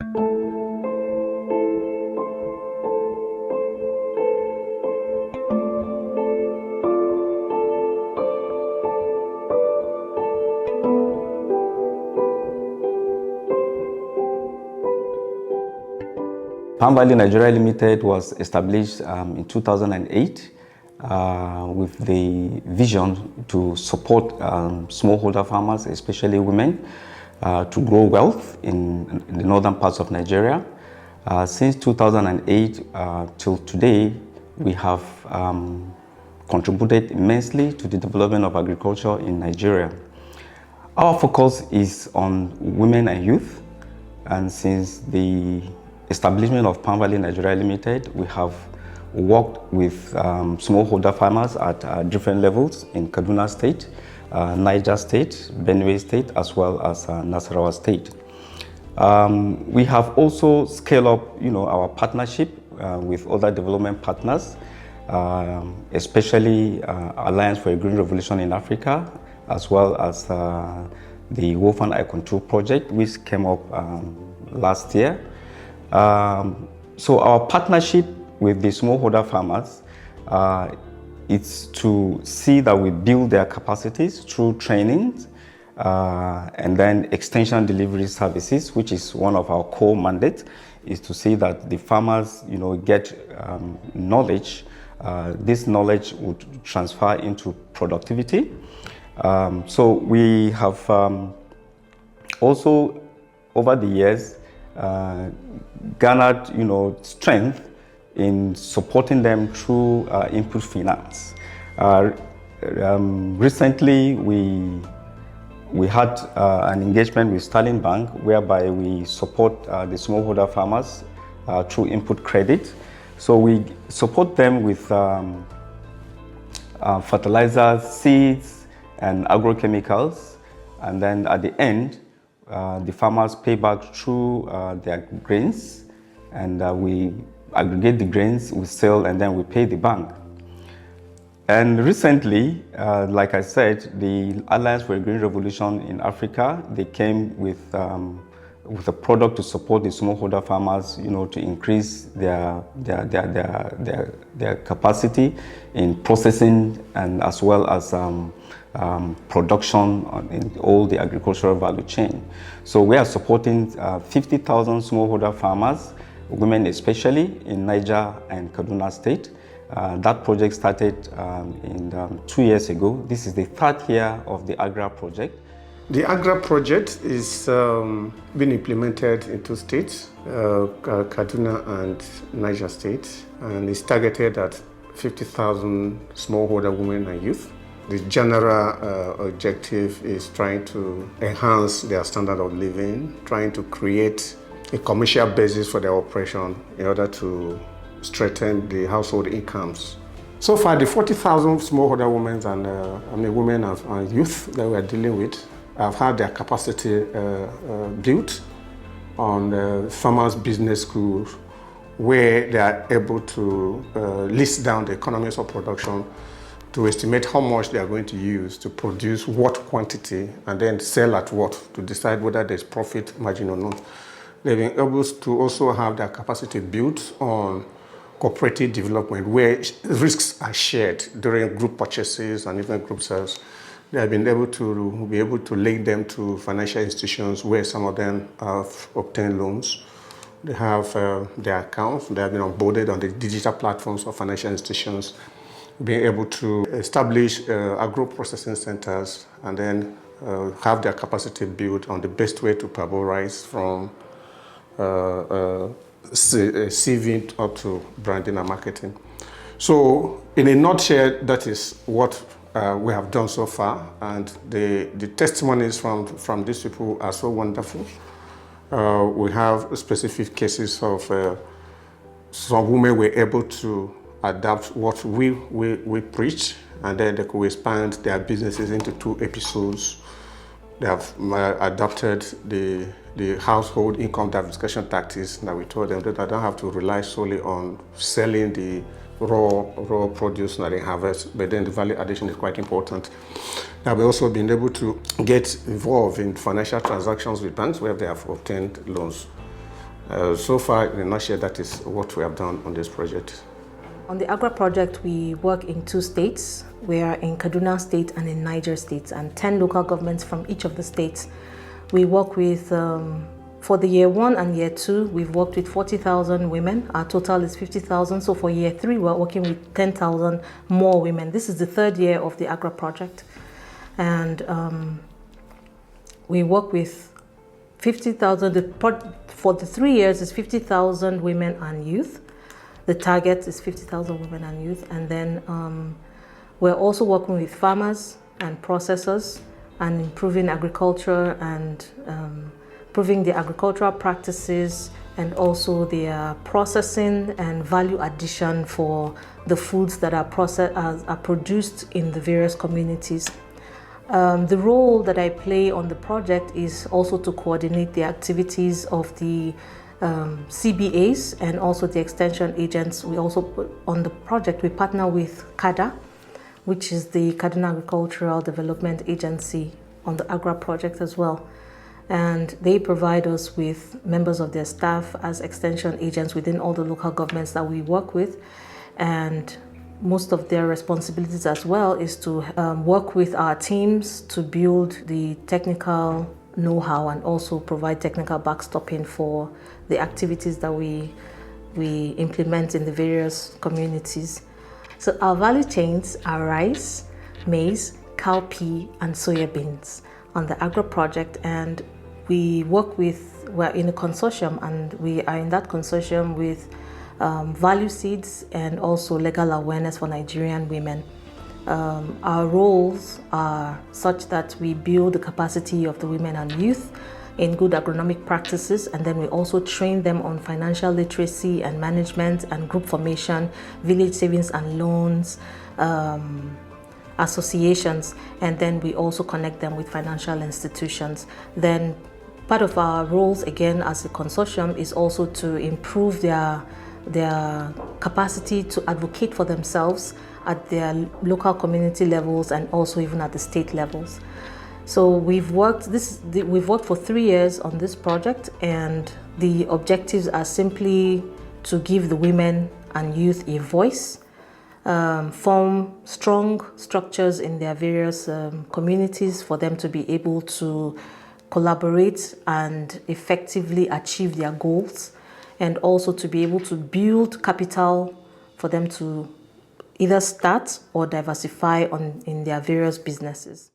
Palm Valley Nigeria Limited was established in 2008 with the vision to support smallholder farmers, especially women, to grow wealth in the northern parts of Nigeria. Since 2008 till today, we have contributed immensely to the development of agriculture in Nigeria. Our focus is on women and youth, and since the establishment of Palm Valley Nigeria Limited, we have worked with smallholder farmers at different levels in Kaduna State, Niger State, Benue State, as well as Nasarawa State. We have also scaled up, our partnership with other development partners, especially Alliance for a Green Revolution in Africa, as well as the Wolf and Eye Control Project, which came up last year. So our partnership with the smallholder farmers is to see that we build their capacities through training and then extension delivery services, which is one of our core mandates, is to see that the farmers, get knowledge. This knowledge would transfer into productivity. So we have also, over the years, garnered, strength in supporting them through input finance. Recently, we had an engagement with Sterling Bank, whereby we support the smallholder farmers through input credit. So we support them with fertilizers, seeds, and agrochemicals, and then at the end, the farmers pay back through their grains, and we aggregate the grains, we sell, and then we pay the bank. And recently, like I said, the Alliance for a Green Revolution in Africa, they came with a product to support the smallholder farmers, to increase their capacity in processing and as well as production in all the agricultural value chain. So we are supporting 50,000 smallholder farmers, women especially, in Niger and Kaduna State. That project started 2 years ago. This is the third year of the AGRA project. The AGRA project is being implemented in 2 states, Kaduna and Niger State, and it's targeted at 50,000 smallholder women and youth. The general objective is trying to enhance their standard of living, trying to create a commercial basis for their operation in order to strengthen the household incomes. So far, the 40,000 smallholder women and youth that we are dealing with have had their capacity built on farmers' business schools, where they are able to list down the economies of production to estimate how much they are going to use to produce what quantity and then sell at what to decide whether there's profit margin or not. They've been able to also have their capacity built on cooperative development, where risks are shared during group purchases and even group sales. They have been able to link them to financial institutions where some of them have obtained loans. They have their accounts. They have been onboarded on the digital platforms of financial institutions, being able to establish agro-processing centers and then have their capacity built on the best way to parboil rice from sieving up to branding and marketing. So in a nutshell, that is what we have done so far, and the testimonies from these people are so wonderful. We have specific cases of some women were able to adapt what we preach, and then they could expand their businesses into 2 episodes. They have adopted the household income diversification tactics that we told them, that they don't have to rely solely on selling the raw produce that they harvest, but then the value addition is quite important. Now, we've also been able to get involved in financial transactions with banks where they have obtained loans. So far, in a nutshell, that is what we have done on this project. On the AGRA project, we work in 2 states. We are in Kaduna State and in Niger State, and 10 local governments from each of the states. We work with, for the year 1 and year 2, we've worked with 40,000 women. Our total is 50,000. So for year 3, we're working with 10,000 more women. This is the 3rd year of the AGRA project. And we work with 50,000, for the 3 years is 50,000 women and youth. The target is 50,000 women and youth. And then we're also working with farmers and processors and improving agriculture and improving the agricultural practices and also the processing and value addition for the foods that are produced in the various communities. The role that I play on the project is also to coordinate the activities of the CBAs and also the extension agents. We also, on the project, we partner with CADA, which is the Kaduna Agricultural Development Agency on the AGRA project as well. And they provide us with members of their staff as extension agents within all the local governments that we work with. And most of their responsibilities as well is to work with our teams to build the technical know-how and also provide technical backstopping for the activities that we implement in the various communities. So our value chains are rice, maize, cowpea, and soya beans on the AGRA project, and we're in a consortium, and we are in that consortium with value seeds and also legal awareness for Nigerian women. Our roles are such that we build the capacity of the women and youth in good agronomic practices, and then we also train them on financial literacy and management and group formation, village savings and loans, associations, and then we also connect them with financial institutions. Then part of our roles again as a consortium is also to improve their capacity to advocate for themselves at their local community levels and also even at the state levels. So we've worked for 3 years on this project, and the objectives are simply to give the women and youth a voice, form strong structures in their various communities for them to be able to collaborate and effectively achieve their goals, and also to be able to build capital for them to either start or diversify in their various businesses.